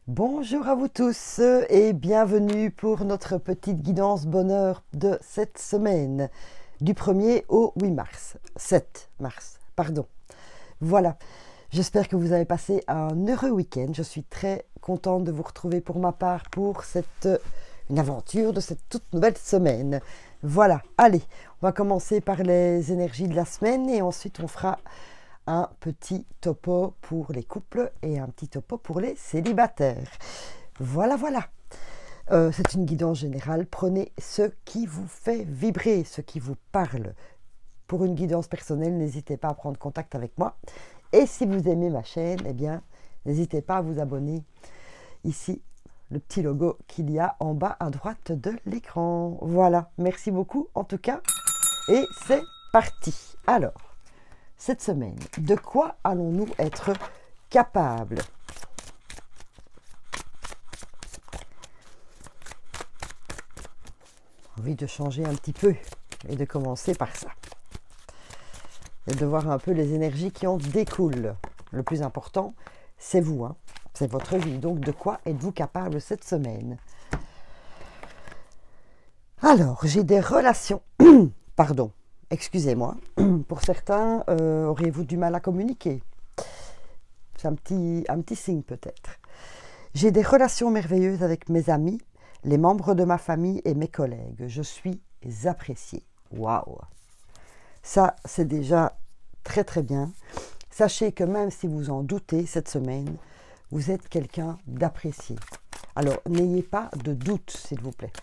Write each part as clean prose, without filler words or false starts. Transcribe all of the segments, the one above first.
Bonjour à vous tous et bienvenue pour notre petite guidance bonheur de cette semaine, du 1er au 8 mars, 7 mars, pardon. Voilà, j'espère que vous avez passé un heureux week-end. Je suis très contente de vous retrouver pour ma part pour une aventure de cette toute nouvelle semaine. Voilà, allez, on va commencer par les énergies de la semaine et ensuite on fera un petit topo pour les couples et un petit topo pour les célibataires. Voilà, voilà. C'est une guidance générale. Prenez ce qui vous fait vibrer, ce qui vous parle. Pour une guidance personnelle, n'hésitez pas à prendre contact avec moi. Et si vous aimez ma chaîne, eh bien, n'hésitez pas à vous abonner. Ici, le petit logo qu'il y a en bas à droite de l'écran. Voilà, merci beaucoup en tout cas. Et c'est parti. Alors, cette semaine, de quoi allons-nous être capables? Envie de changer un petit peu et de commencer par ça. Et de voir un peu les énergies qui en découlent. Le plus important, c'est vous, hein? C'est votre vie. Donc, de quoi êtes-vous capable cette semaine? Alors, j'ai des relations. Pardon. Excusez-moi, pour certains, auriez-vous du mal à communiquer? C'est un petit signe peut-être. J'ai des relations merveilleuses avec mes amis, les membres de ma famille et mes collègues. Je suis appréciée. Waouh! Ça, c'est déjà très très bien. Sachez que même si vous en doutez cette semaine, vous êtes quelqu'un d'apprécié. Alors, n'ayez pas de doute, s'il vous plaît.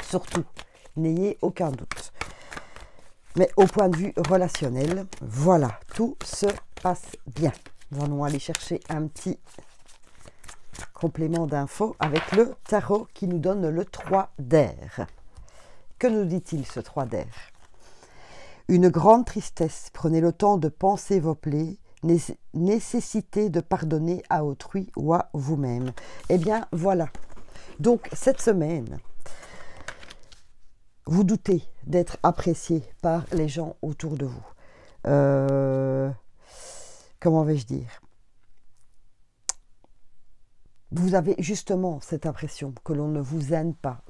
Surtout, n'ayez aucun doute. Mais au point de vue relationnel, voilà, tout se passe bien. Nous allons aller chercher un petit complément d'infos avec le tarot qui nous donne le 3 d'air. Que nous dit-il ce 3 d'air? Une grande tristesse, prenez le temps de penser vos plaies, nécessité de pardonner à autrui ou à vous-même. Eh bien, voilà. Donc, cette semaine, vous doutez d'être apprécié par les gens autour de vous. Comment vais-je dire? Vous avez justement cette impression que l'on ne vous aime pas,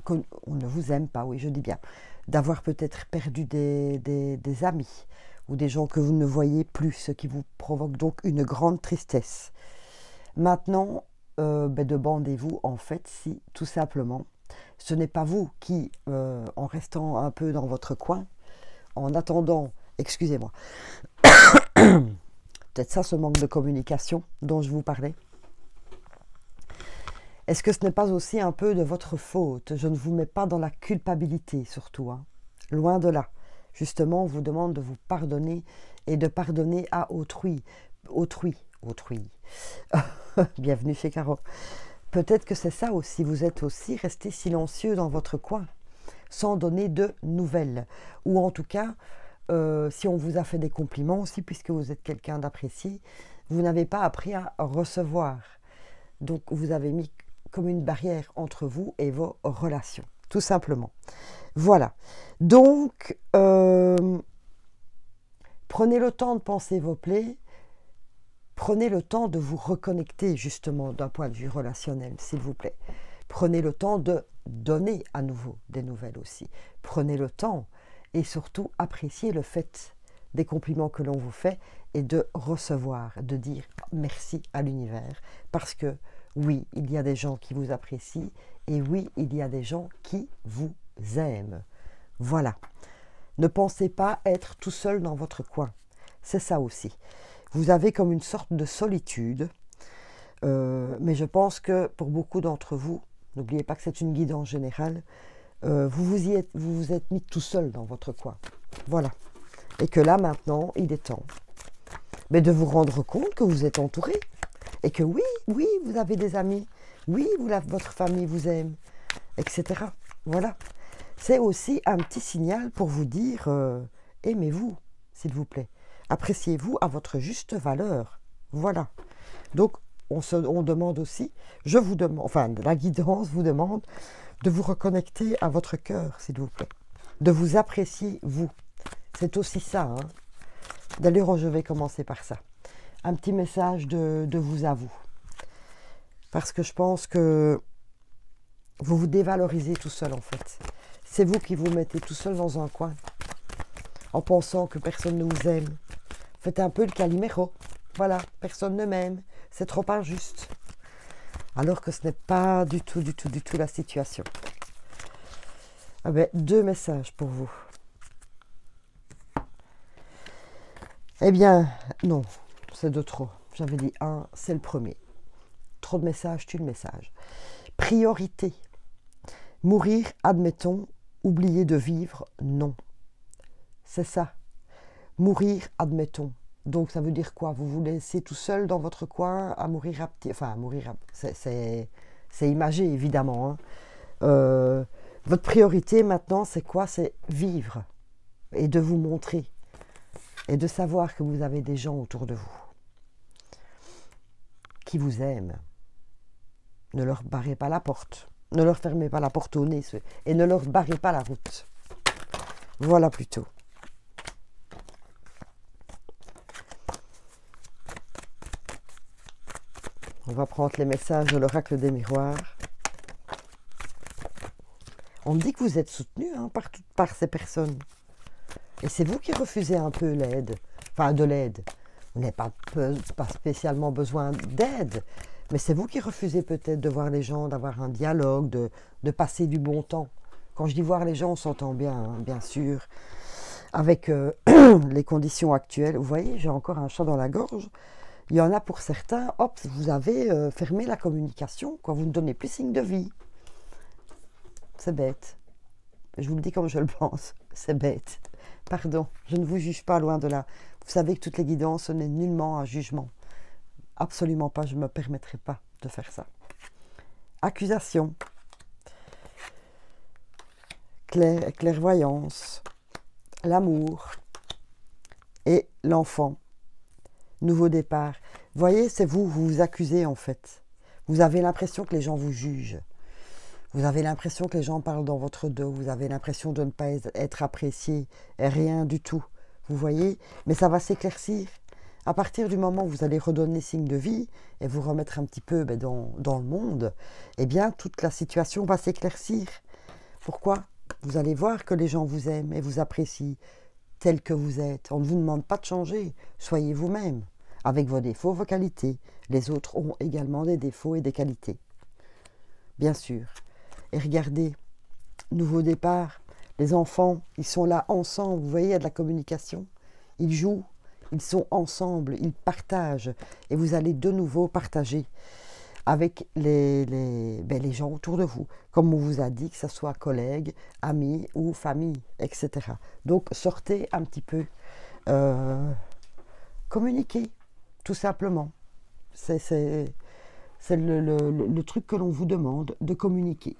oui, je dis bien, d'avoir peut-être perdu des amis ou des gens que vous ne voyez plus, ce qui vous provoque donc une grande tristesse. Maintenant, demandez-vous en fait si tout simplement, ce n'est pas vous qui, en restant un peu dans votre coin, en attendant, excusez-moi, peut-être ça, ce manque de communication dont je vous parlais. Est-ce que ce n'est pas aussi un peu de votre faute? Je ne vous mets pas dans la culpabilité surtout, hein. Loin de là. Justement, on vous demande de vous pardonner et de pardonner à autrui. Autrui. Bienvenue chez Caro. Peut-être que c'est ça aussi, vous êtes aussi resté silencieux dans votre coin, sans donner de nouvelles. Ou en tout cas, si on vous a fait des compliments aussi, puisque vous êtes quelqu'un d'apprécié, vous n'avez pas appris à recevoir. Donc vous avez mis comme une barrière entre vous et vos relations, tout simplement. Voilà. Donc, prenez le temps de penser vos plaies. Prenez le temps de vous reconnecter justement d'un point de vue relationnel, s'il vous plaît. Prenez le temps de donner à nouveau des nouvelles aussi. Prenez le temps et surtout appréciez le fait des compliments que l'on vous fait et de recevoir, de dire merci à l'univers. Parce que oui, il y a des gens qui vous apprécient et oui, il y a des gens qui vous aiment. Voilà. Ne pensez pas être tout seul dans votre coin. C'est ça aussi. Vous avez comme une sorte de solitude, mais je pense que pour beaucoup d'entre vous, n'oubliez pas que c'est une guidance générale, vous vous êtes mis tout seul dans votre coin. Voilà. Et que là, maintenant, il est temps de vous rendre compte que vous êtes entouré. Et que oui, vous avez des amis. Oui, votre famille vous aime, etc. Voilà. C'est aussi un petit signal pour vous dire, aimez-vous, s'il vous plaît. Appréciez-vous à votre juste valeur. Voilà. Donc, on demande aussi, je vous demande, enfin, la guidance vous demande de vous reconnecter à votre cœur, s'il vous plaît. De vous apprécier, vous. C'est aussi ça, hein. D'ailleurs, je vais commencer par ça. Un petit message de vous à vous. Parce que je pense que vous vous dévalorisez tout seul en fait. C'est vous qui vous mettez tout seul dans un coin en pensant que personne ne vous aime. Faites un peu le Calimero. Voilà, personne ne m'aime. C'est trop injuste. Alors que ce n'est pas du tout la situation. Ah ben, 2 messages pour vous. Eh bien, non, c'est de trop. J'avais dit 1, c'est le premier. Trop de messages, tue le message. Priorité. Mourir, admettons. Oublier de vivre, non. C'est ça. Mourir, admettons. Donc ça veut dire quoi? Vous vous laissez tout seul dans votre coin à mourir à petit... Enfin, à mourir à... C'est imagé, évidemment. Hein. Votre priorité maintenant, c'est quoi? C'est vivre. Et de vous montrer. Et de savoir que vous avez des gens autour de vous. Qui vous aiment. Ne leur barrez pas la porte. Ne leur fermez pas la porte au nez. Et ne leur barrez pas la route. Voilà plutôt. On va prendre les messages de l'oracle des miroirs. On me dit que vous êtes soutenu hein, par ces personnes. Et c'est vous qui refusez un peu l'aide. Enfin, de l'aide. Vous n'avez pas spécialement besoin d'aide. Mais c'est vous qui refusez peut-être de voir les gens, d'avoir un dialogue, de passer du bon temps. Quand je dis voir les gens, on s'entend bien, hein, bien sûr. Avec les conditions actuelles. Vous voyez, j'ai encore un chat dans la gorge. Il y en a pour certains, hop, vous avez fermé la communication, quoi. Vous ne donnez plus signe de vie. C'est bête. Je vous le dis comme je le pense. C'est bête. Pardon, je ne vous juge pas, loin de là. Vous savez que toutes les guidances, ce n'est nullement un jugement. Absolument pas, je ne me permettrai pas de faire ça. Accusation. Clairvoyance. L'amour. Et l'enfant. Nouveau départ. Vous voyez, c'est vous vous accusez en fait. Vous avez l'impression que les gens vous jugent. Vous avez l'impression que les gens parlent dans votre dos. Vous avez l'impression de ne pas être apprécié. Et rien du tout. Vous voyez? Mais ça va s'éclaircir. À partir du moment où vous allez redonner signe de vie et vous remettre un petit peu dans le monde, eh bien, toute la situation va s'éclaircir. Pourquoi? Vous allez voir que les gens vous aiment et vous apprécient tel que vous êtes. On ne vous demande pas de changer. Soyez vous-même, avec vos défauts, vos qualités. Les autres ont également des défauts et des qualités. Bien sûr. Et regardez, nouveau départ. Les enfants, ils sont là ensemble. Vous voyez, il y a de la communication. Ils jouent, ils sont ensemble, ils partagent. Et vous allez de nouveau partager avec les gens autour de vous. Comme on vous a dit, que ce soit collègues, amis ou famille, etc. Donc, sortez un petit peu. Communiquez, tout simplement. C'est le truc que l'on vous demande, de communiquer.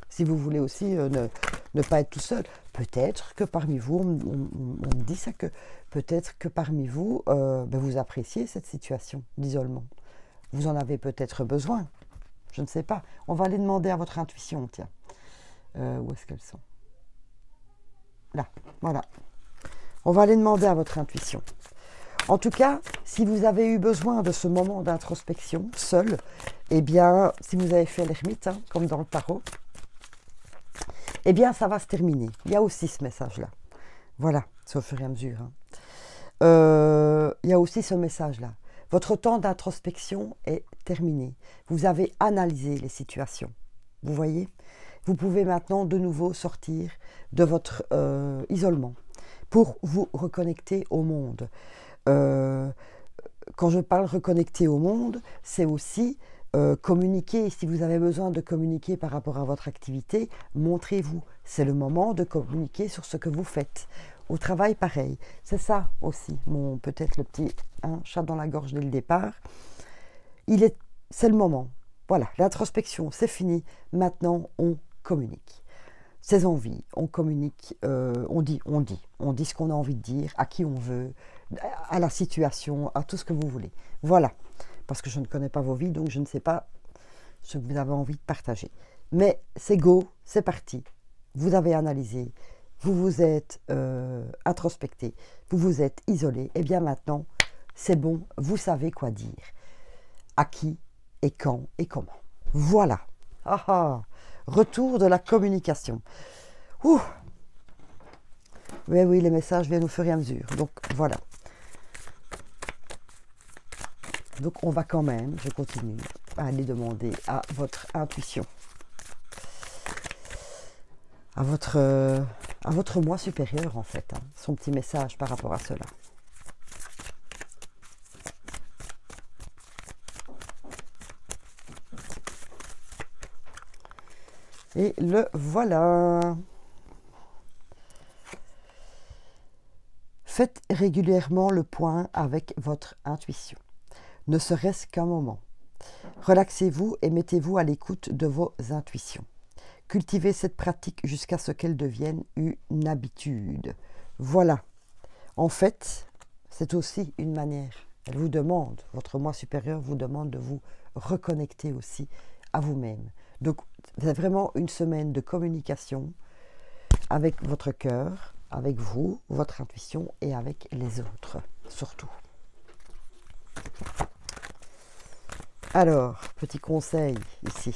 Si vous voulez aussi ne pas être tout seul, peut-être que parmi vous, on me dit ça, que peut-être que parmi vous, vous appréciez cette situation d'isolement. Vous en avez peut-être besoin, je ne sais pas. On va aller demander à votre intuition, tiens. Où est-ce qu'elles sont? Là, voilà. On va aller demander à votre intuition. En tout cas, si vous avez eu besoin de ce moment d'introspection, seul, eh bien, si vous avez fait l'ermite, hein, comme dans le tarot, eh bien, ça va se terminer. Il y a aussi ce message-là. Voilà, c'est au fur et à mesure. Hein. Il y a aussi ce message-là. Votre temps d'introspection est terminé. Vous avez analysé les situations. Vous voyez? Vous pouvez maintenant de nouveau sortir de votre isolement pour vous reconnecter au monde. Quand je parle reconnecter au monde, c'est aussi communiquer. Si vous avez besoin de communiquer par rapport à votre activité, montrez-vous. C'est le moment de communiquer sur ce que vous faites. Au travail, pareil. C'est ça aussi, peut-être le petit chat dans la gorge dès le départ. C'est le moment. Voilà, l'introspection, c'est fini. Maintenant, on communique. Ses envies, on communique, on dit ce qu'on a envie de dire, à qui on veut, à la situation, à tout ce que vous voulez. Voilà, parce que je ne connais pas vos vies, donc je ne sais pas ce que vous avez envie de partager. Mais c'est go, c'est parti. Vous avez analysé, vous vous êtes introspecté, vous vous êtes isolé. Et bien maintenant, c'est bon, vous savez quoi dire. À qui, et quand et comment. Voilà. Ah ah. Retour de la communication. Ouh. Mais oui, les messages viennent au fur et à mesure. Donc voilà. Donc on va quand même, je continue, à aller demander à votre intuition, à votre moi supérieur en fait, hein, son petit message par rapport à cela. Et le voilà. Faites régulièrement le point avec votre intuition, ne serait-ce qu'un moment. Relaxez-vous et mettez-vous à l'écoute de vos intuitions. Cultivez cette pratique jusqu'à ce qu'elle devienne une habitude. Voilà. En fait, c'est aussi une manière. Elle vous demande, votre moi supérieur vous demande de vous reconnecter aussi à vous-même. Donc, c'est vraiment une semaine de communication avec votre cœur, avec vous, votre intuition et avec les autres, surtout. Alors, petit conseil ici.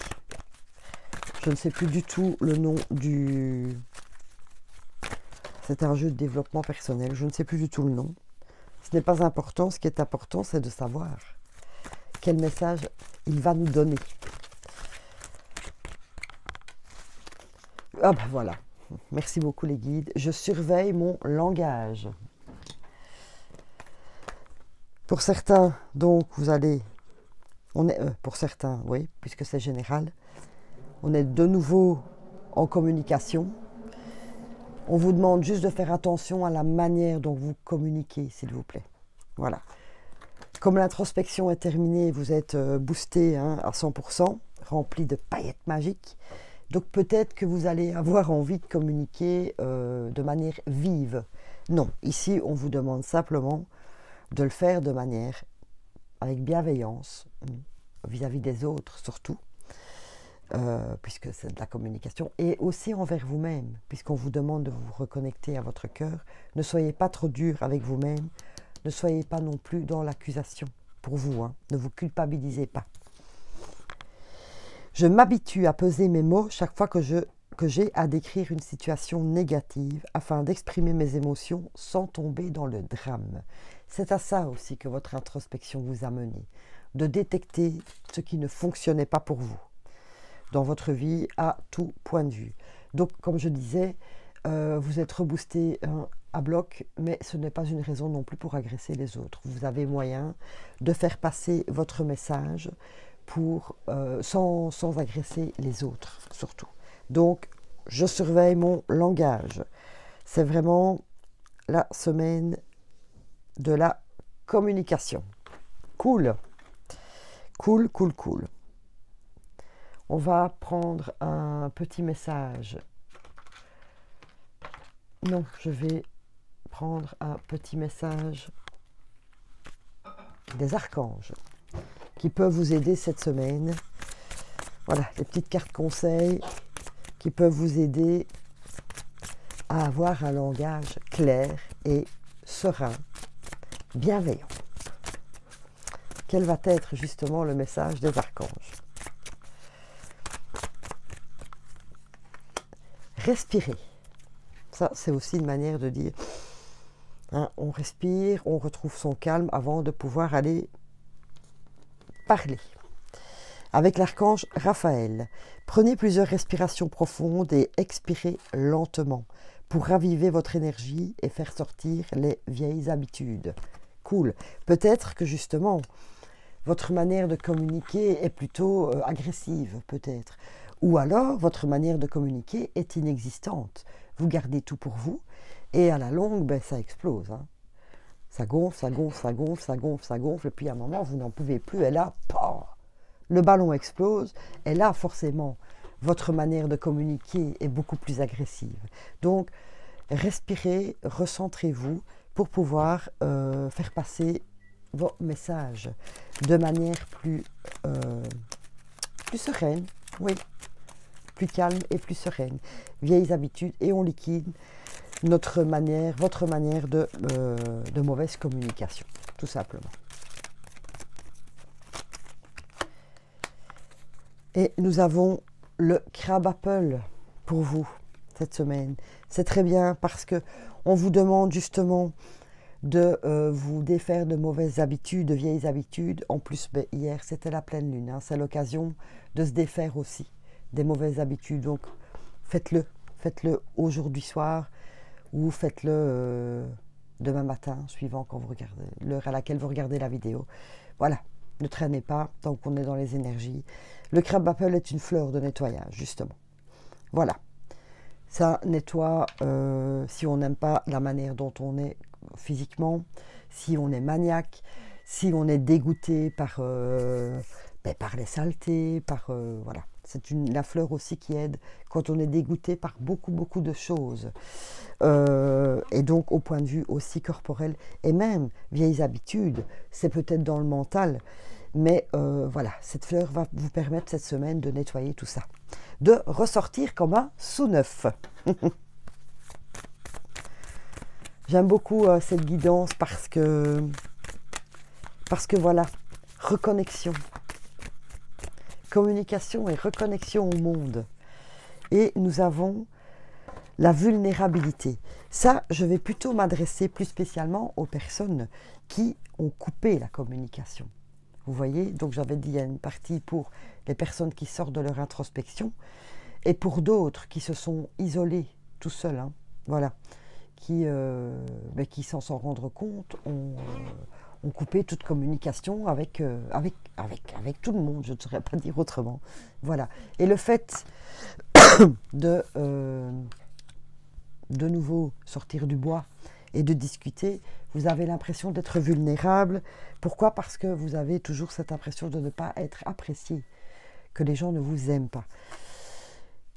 Je ne sais plus du tout le nom du... C'est un jeu de développement personnel. Je ne sais plus du tout le nom. Ce n'est pas important. Ce qui est important, c'est de savoir quel message il va nous donner. Ah ben voilà. Merci beaucoup les guides. Je surveille mon langage. Pour certains, donc, vous allez... pour certains, oui, puisque c'est général. On est de nouveau en communication. On vous demande juste de faire attention à la manière dont vous communiquez, s'il vous plaît. Voilà. Comme l'introspection est terminée, vous êtes boosté hein, à 100%, rempli de paillettes magiques. Donc peut-être que vous allez avoir envie de communiquer de manière vive. Non, ici on vous demande simplement de le faire de manière avec bienveillance, vis-à-vis des autres surtout, puisque c'est de la communication, et aussi envers vous-même, puisqu'on vous demande de vous reconnecter à votre cœur. Ne soyez pas trop dur avec vous-même, ne soyez pas non plus dans l'accusation pour vous, hein. Ne vous culpabilisez pas. Je m'habitue à peser mes mots chaque fois que j'ai à décrire une situation négative afin d'exprimer mes émotions sans tomber dans le drame. C'est à ça aussi que votre introspection vous a mené, de détecter ce qui ne fonctionnait pas pour vous dans votre vie à tout point de vue. Donc, comme je disais, vous êtes reboosté à bloc, mais ce n'est pas une raison non plus pour agresser les autres. Vous avez moyen de faire passer votre message sans agresser les autres, surtout. Donc, je surveille mon langage. C'est vraiment la semaine de la communication. Cool. Cool, cool, cool. On va prendre un petit message. Non, je vais prendre un petit message des archanges qui peuvent vous aider cette semaine. Voilà, les petites cartes conseils qui peuvent vous aider à avoir un langage clair et serein, bienveillant. Quel va être justement le message des archanges? Respirer. Ça, c'est aussi une manière de dire, hein, on respire, on retrouve son calme avant de pouvoir aller parler. Avec l'archange Raphaël, prenez plusieurs respirations profondes et expirez lentement pour raviver votre énergie et faire sortir les vieilles habitudes. Cool. Peut-être que justement, votre manière de communiquer est plutôt agressive, peut-être. Ou alors, votre manière de communiquer est inexistante. Vous gardez tout pour vous et à la longue, ben, ça explose. Hein. Ça gonfle, ça gonfle, ça gonfle, ça gonfle, ça gonfle. Et puis à un moment, vous n'en pouvez plus. Et là, le ballon explose. Et là, forcément, votre manière de communiquer est beaucoup plus agressive. Donc, respirez, recentrez-vous pour pouvoir faire passer vos messages de manière plus sereine, oui, plus calme et plus sereine. Vieilles habitudes et on liquide votre manière de mauvaise communication, tout simplement. Et nous avons le Crab Apple pour vous cette semaine. C'est très bien parce que on vous demande justement de vous défaire de mauvaises habitudes, de vieilles habitudes. En plus, ben, hier, c'était la pleine lune. Hein. C'est l'occasion de se défaire aussi des mauvaises habitudes. Donc, faites-le. Faites-le aujourd'hui soir ou faites-le demain matin, suivant quand vous regardez, l'heure à laquelle vous regardez la vidéo. Voilà, ne traînez pas tant qu'on est dans les énergies. Le Crab Apple est une fleur de nettoyage, justement. Voilà. Ça nettoie si on n'aime pas la manière dont on est physiquement, si on est maniaque, si on est dégoûté par les saletés, voilà. C'est la fleur aussi qui aide quand on est dégoûté par beaucoup de choses. Et donc au point de vue aussi corporel et même vieilles habitudes, c'est peut-être dans le mental, mais voilà, cette fleur va vous permettre cette semaine de nettoyer tout ça, de ressortir comme un sous neuf. J'aime beaucoup cette guidance parce que voilà, reconnexion, communication et reconnexion au monde. Et nous avons la vulnérabilité. Ça, je vais plutôt m'adresser plus spécialement aux personnes qui ont coupé la communication. Vous voyez, donc j'avais dit, il y a une partie pour les personnes qui sortent de leur introspection et pour d'autres qui se sont isolés tout seuls, hein, voilà, qui sans s'en rendre compte ont coupé toute communication avec tout le monde, je ne saurais pas dire autrement. Voilà. Et le fait de nouveau sortir du bois et de discuter, vous avez l'impression d'être vulnérable. Pourquoi? Parce que vous avez toujours cette impression de ne pas être apprécié, que les gens ne vous aiment pas.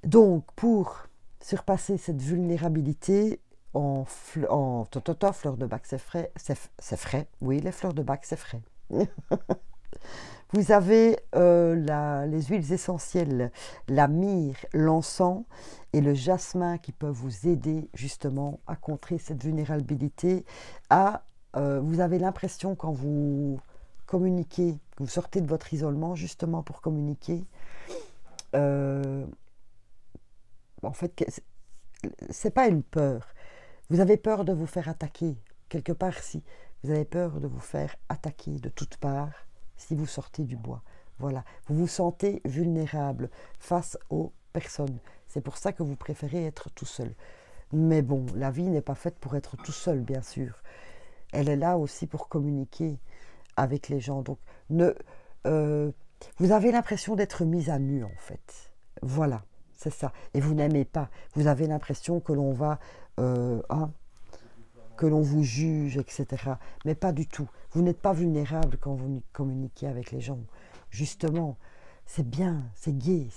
Donc, pour surpasser cette vulnérabilité, fleurs de bac, c'est frais. Oui, les fleurs de bac, c'est frais. Vous avez les huiles essentielles, la myrrhe, l'encens et le jasmin qui peuvent vous aider justement à contrer cette vulnérabilité. Vous avez l'impression quand vous communiquez, vous sortez de votre isolement justement pour communiquer, en fait, c'est pas une peur. Vous avez peur de vous faire attaquer. Quelque part, si vous avez peur de vous faire attaquer de toutes parts, si vous sortez du bois. Voilà. Vous vous sentez vulnérable face aux personnes. C'est pour ça que vous préférez être tout seul. Mais bon, la vie n'est pas faite pour être tout seul, bien sûr. Elle est là aussi pour communiquer avec les gens. Donc, vous avez l'impression d'être mise à nu, en fait. Voilà, c'est ça. Et vous n'aimez pas. Vous avez l'impression que l'on va... que l'on vous juge, etc. Mais pas du tout. Vous n'êtes pas vulnérable quand vous communiquez avec les gens. Justement, c'est bien, c'est gai,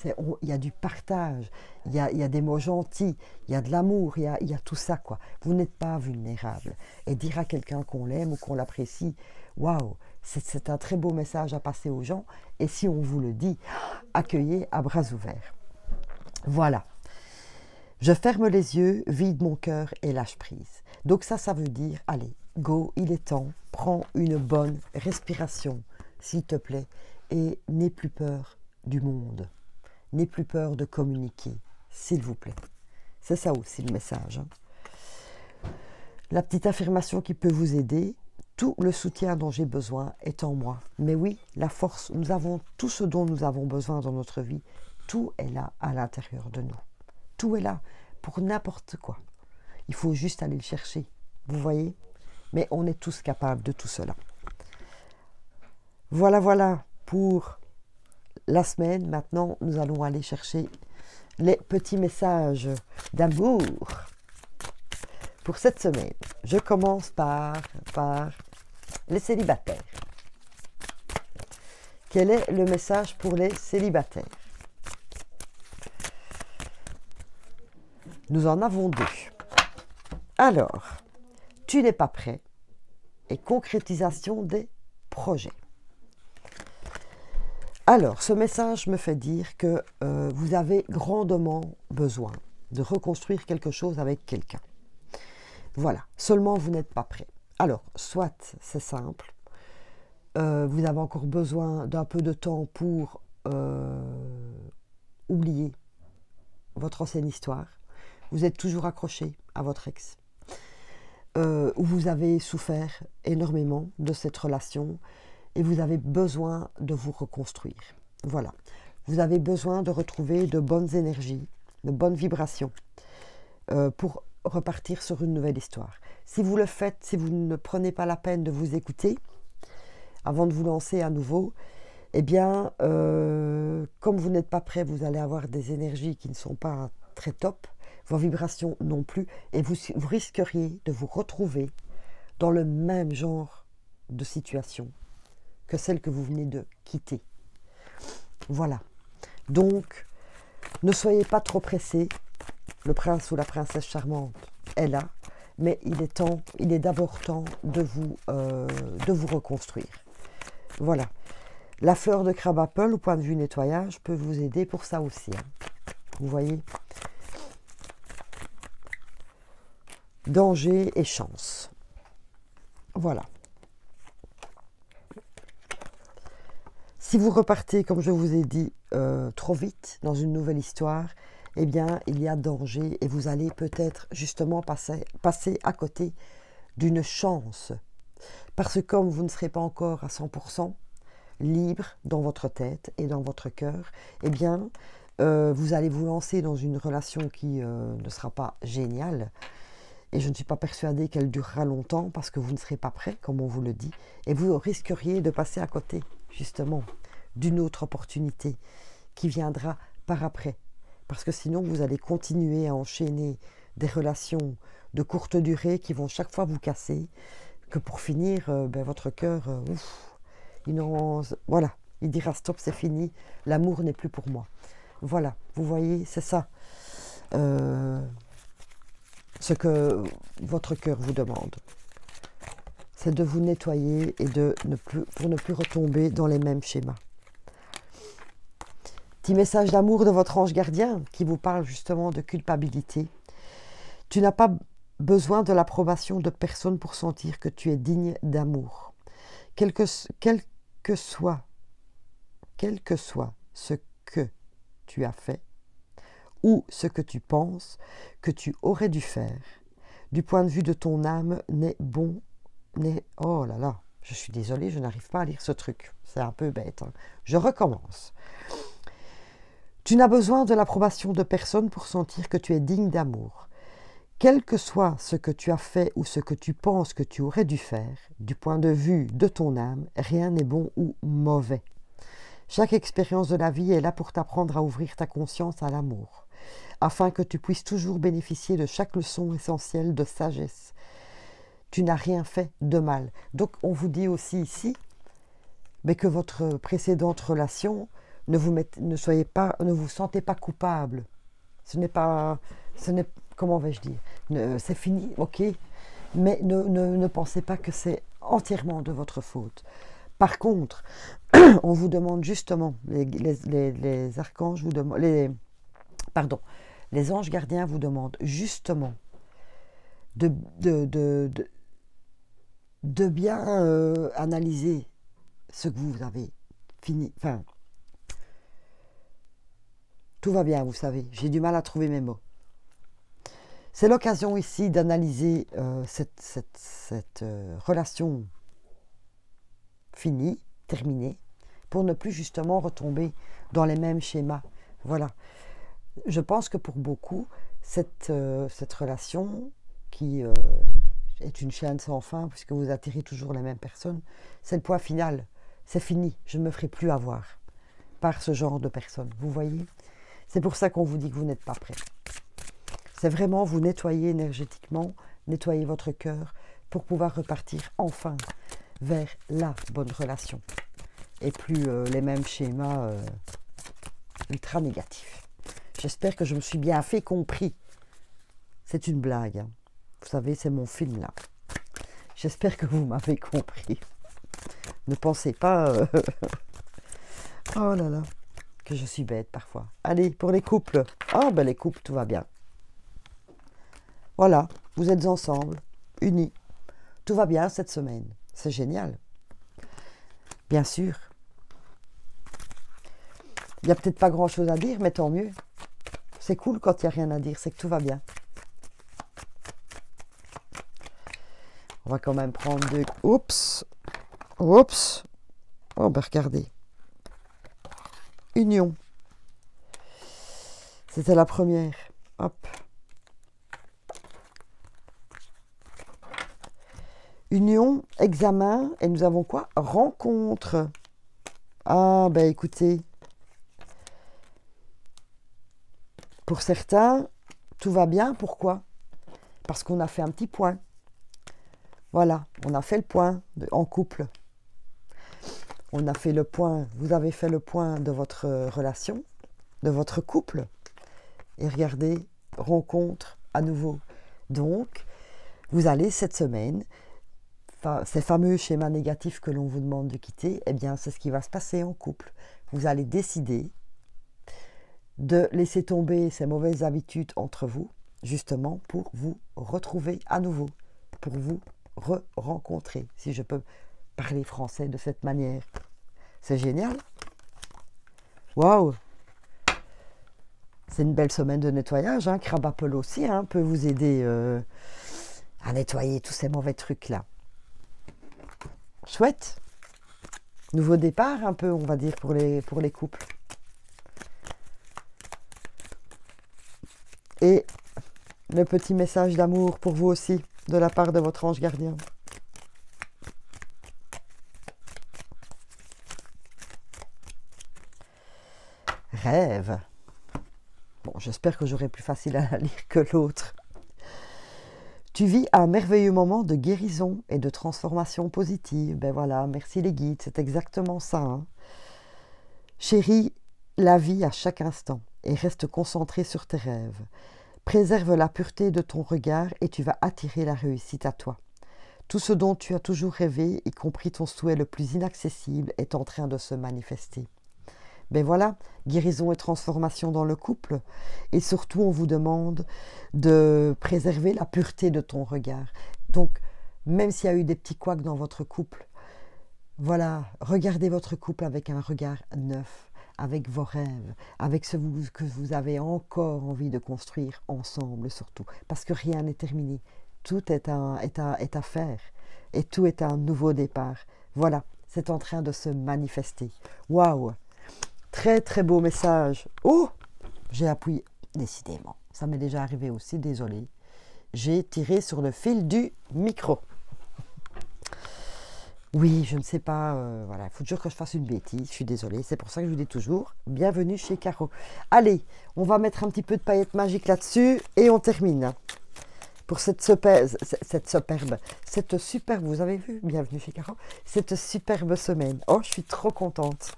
il y a du partage, il y a des mots gentils, il y a de l'amour, il y a tout ça, quoi. Vous n'êtes pas vulnérable. Et dire à quelqu'un qu'on l'aime ou qu'on l'apprécie, waouh, c'est un très beau message à passer aux gens. Et si on vous le dit, accueillez à bras ouverts. Voilà. Je ferme les yeux, vide mon cœur et lâche prise. Donc ça veut dire, allez, go, il est temps, prends une bonne respiration, s'il te plaît, et n'aie plus peur du monde. N'aie plus peur de communiquer, s'il vous plaît. C'est ça aussi le message. Hein. La petite affirmation qui peut vous aider, tout le soutien dont j'ai besoin est en moi. Mais oui, la force, nous avons tout ce dont nous avons besoin dans notre vie, tout est là à l'intérieur de nous. Tout est là, pour n'importe quoi. Il faut juste aller le chercher, vous voyez? Mais on est tous capables de tout cela. Voilà pour la semaine. Maintenant, nous allons aller chercher les petits messages d'amour pour cette semaine. Je commence par les célibataires. Quel est le message pour les célibataires? Nous en avons deux. Alors, tu n'es pas prêt et concrétisation des projets. Alors, ce message me fait dire que vous avez grandement besoin de reconstruire quelque chose avec quelqu'un. Voilà, seulement vous n'êtes pas prêt. Alors, soit c'est simple, vous avez encore besoin d'un peu de temps pour oublié votre ancienne histoire, vous êtes toujours accroché à votre ex, où vous avez souffert énormément de cette relation et vous avez besoin de vous reconstruire. Voilà, vous avez besoin de retrouver de bonnes énergies, de bonnes vibrations pour repartir sur une nouvelle histoire. Si vous le faites, si vous ne prenez pas la peine de vous écouter avant de vous lancer à nouveau, eh bien, comme vous n'êtes pas prêt, vous allez avoir des énergies qui ne sont pas très top, vos vibrations non plus, et vous risqueriez de vous retrouver dans le même genre de situation que celle que vous venez de quitter. Voilà. Donc, ne soyez pas trop pressés. Le prince ou la princesse charmante est là, mais il est d'abord temps de vous reconstruire. Voilà. La fleur de crabe apple, au point de vue nettoyage, peut vous aider pour ça aussi. Hein. Vous voyez? Danger et chance. Voilà. Si vous repartez, comme je vous ai dit, trop vite dans une nouvelle histoire, eh bien, il y a danger et vous allez peut-être justement passer à côté d'une chance. Parce que comme vous ne serez pas encore à 100% libre dans votre tête et dans votre cœur, eh bien, vous allez vous lancer dans une relation qui ne sera pas géniale. Et je ne suis pas persuadée qu'elle durera longtemps parce que vous ne serez pas prêt, comme on vous le dit. Et vous risqueriez de passer à côté, justement, d'une autre opportunité qui viendra par après. Parce que sinon, vous allez continuer à enchaîner des relations de courte durée qui vont chaque fois vous casser, que pour finir, votre cœur, voilà, il dira stop, c'est fini, l'amour n'est plus pour moi. Voilà, vous voyez, c'est ça ce que votre cœur vous demande. C'est de vous nettoyer et pour ne plus retomber dans les mêmes schémas. Petit message d'amour de votre ange gardien qui vous parle justement de culpabilité. Tu n'as pas besoin de l'approbation de personne pour sentir que tu es digne d'amour. Quel que soit ce que tu as fait ou ce que tu penses que tu aurais dû faire, du point de vue de ton âme, oh là là, je suis désolée, je n'arrive pas à lire ce truc. C'est un peu bête. Hein. Je recommence. Tu n'as besoin de l'approbation de personne pour sentir que tu es digne d'amour. Quel que soit ce que tu as fait ou ce que tu penses que tu aurais dû faire, du point de vue de ton âme, rien n'est bon ou mauvais. Chaque expérience de la vie est là pour t'apprendre à ouvrir ta conscience à l'amour, afin que tu puisses toujours bénéficier de chaque leçon essentielle de sagesse. Tu n'as rien fait de mal. Donc on vous dit aussi ici mais que votre précédente relation, ne vous sentez pas coupable. Comment vais-je dire, c'est fini, ok, mais ne pensez pas que c'est entièrement de votre faute. Par contre, on vous demande justement, les archanges vous demandent, les anges gardiens vous demandent justement de bien analyser ce que vous avez fini. Enfin, tout va bien, vous savez, j'ai du mal à trouver mes mots. C'est l'occasion ici d'analyser cette relation finie, terminée, pour ne plus justement retomber dans les mêmes schémas. Voilà. Je pense que pour beaucoup, cette relation qui est une chaîne sans fin, puisque vous attirez toujours les mêmes personnes, c'est le point final. C'est fini, je ne me ferai plus avoir par ce genre de personnes. Vous voyez? C'est pour ça qu'on vous dit que vous n'êtes pas prêt. C'est vraiment vous nettoyer énergétiquement, nettoyer votre cœur pour pouvoir repartir enfin vers la bonne relation. Et plus les mêmes schémas ultra négatifs. J'espère que je me suis bien fait compris. C'est une blague. Hein. Vous savez, c'est mon film là. J'espère que vous m'avez compris. Ne pensez pas... oh là là, que je suis bête parfois. Allez, pour les couples. Ah ben les couples, tout va bien. Voilà, vous êtes ensemble, unis. Tout va bien cette semaine. C'est génial. Bien sûr. Il n'y a peut-être pas grand-chose à dire, mais tant mieux. C'est cool quand il n'y a rien à dire, c'est que tout va bien. On va quand même prendre deux... Oups. Oups. Oh, ben regardez. Union. C'était la première. Hop. Union, examen, et nous avons quoi? Rencontre. Ah, ben écoutez. Pour certains, tout va bien. Pourquoi? Parce qu'on a fait un petit point. Voilà, on a fait le point en couple. On a fait le point, vous avez fait le point de votre relation, de votre couple. Et regardez, rencontre à nouveau. Donc, vous allez cette semaine, ces fameux schémas négatifs que l'on vous demande de quitter, eh bien, c'est ce qui va se passer en couple. Vous allez décider de laisser tomber ces mauvaises habitudes entre vous, justement pour vous retrouver à nouveau, pour vous re-rencontrer, si je peux parler français de cette manière. C'est génial. Waouh! C'est une belle semaine de nettoyage. Hein. Crab Apple aussi peut vous aider à nettoyer tous ces mauvais trucs-là. Chouette. Nouveau départ un peu, on va dire, pour les couples. Et le petit message d'amour pour vous aussi, de la part de votre ange gardien. Rêve. Bon, j'espère que j'aurai plus facile à la lire que l'autre. Tu vis un merveilleux moment de guérison et de transformation positive. Ben voilà, merci les guides, c'est exactement ça. Hein. Chéris la vie à chaque instant et reste concentré sur tes rêves. Préserve la pureté de ton regard et tu vas attirer la réussite à toi. Tout ce dont tu as toujours rêvé, y compris ton souhait le plus inaccessible, est en train de se manifester. Ben voilà, guérison et transformation dans le couple. Et surtout, on vous demande de préserver la pureté de ton regard. Donc, même s'il y a eu des petits couacs dans votre couple, voilà, regardez votre couple avec un regard neuf, avec vos rêves, avec ce que vous avez encore envie de construire ensemble surtout. Parce que rien n'est terminé. Tout est à faire. Et tout est un nouveau départ. Voilà, c'est en train de se manifester. Waouh! Très très beau message. Oh, j'ai appuyé. Décidément, ça m'est déjà arrivé aussi, désolé. J'ai tiré sur le fil du micro. Oui, je ne sais pas, voilà, il faut toujours que je fasse une bêtise, je suis désolée. C'est pour ça que je vous dis toujours, bienvenue chez Caro. Allez, on va mettre un petit peu de paillettes magiques là-dessus et on termine. Pour cette superbe, vous avez vu, bienvenue chez Caro, cette superbe semaine. Oh, je suis trop contente.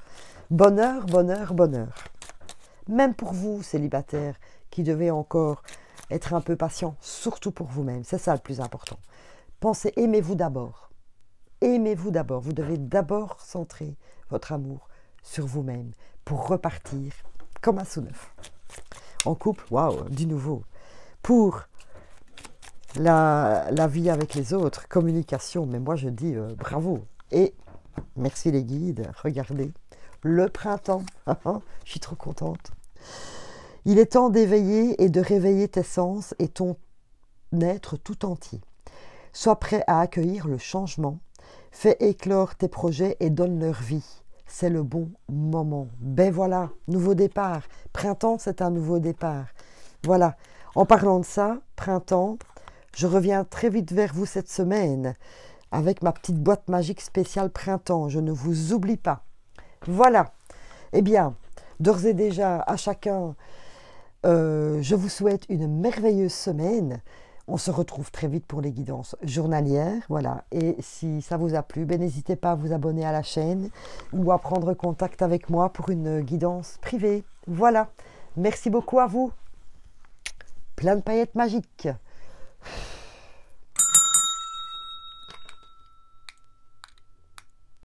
Bonheur, bonheur, bonheur. Même pour vous, célibataires, qui devez encore être un peu patient, surtout pour vous-même. C'est ça le plus important. Pensez, aimez-vous d'abord. Aimez-vous d'abord. Vous devez d'abord centrer votre amour sur vous-même pour repartir comme un sou neuf. En couple, waouh, du nouveau. Pour la vie avec les autres, communication, mais moi je dis bravo. Et merci les guides, regardez. Le printemps, je suis trop contente. Il est temps d'éveiller et de réveiller tes sens et ton être tout entier. Sois prêt à accueillir le changement. Fais éclore tes projets et donne leur vie. C'est le bon moment. Ben voilà, nouveau départ. Printemps, c'est un nouveau départ. Voilà, en parlant de ça, printemps, je reviens très vite vers vous cette semaine avec ma petite boîte magique spéciale printemps. Je ne vous oublie pas. Voilà, eh bien, d'ores et déjà, à chacun, je vous souhaite une merveilleuse semaine. On se retrouve très vite pour les guidances journalières, voilà. Et si ça vous a plu, ben, n'hésitez pas à vous abonner à la chaîne ou à prendre contact avec moi pour une guidance privée. Voilà, merci beaucoup à vous. Plein de paillettes magiques.